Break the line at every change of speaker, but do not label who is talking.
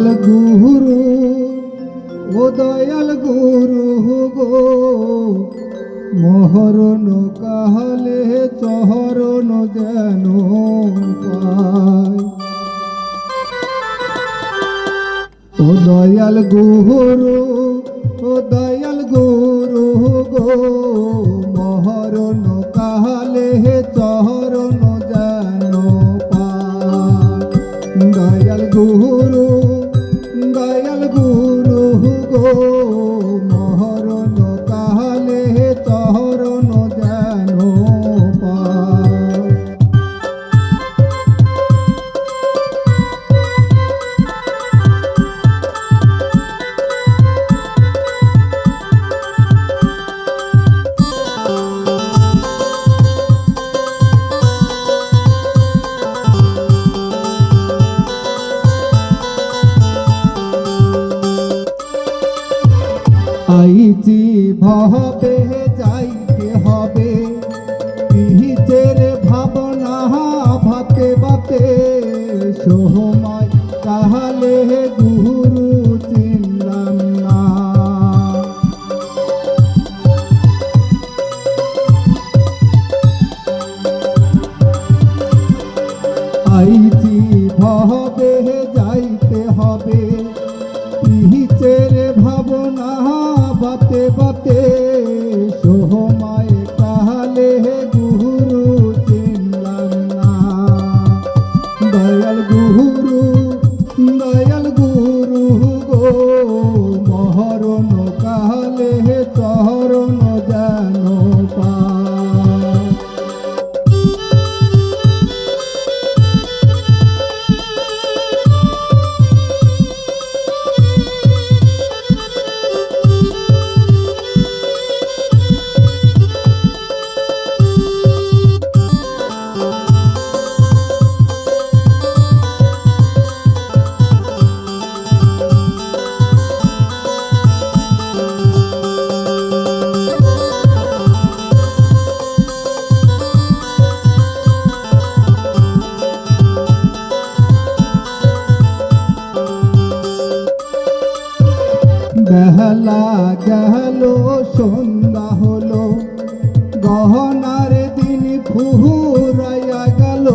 দয়াল গুরু ও দয়াল গুরু গো মহরণ কালে চহরণ যেন পায়। ও দয়াল গুরু ও দয়াল গুরু গো মহরণ কালে চহরণ যেন পায়। দয়াল গুরু গো মহরণ কালে চহরণ যেন পায়। আইছি ভবে যাইতে হবে পিহিতের ভাবনা ভাতে বাতে সময় তাহলে গুরু চিনলাম না। আইছি ভবে যাইতে হবে পিহিতের ভাবনা বাতে বাতে সময় কালে গুরু চিনলাম না। দয়াল গুরু গো মহরণ কালে চরণ যেন পায়। বেলা গেল সন্ধ্যা হলো গহনার দিন ফুরাইয়া গেল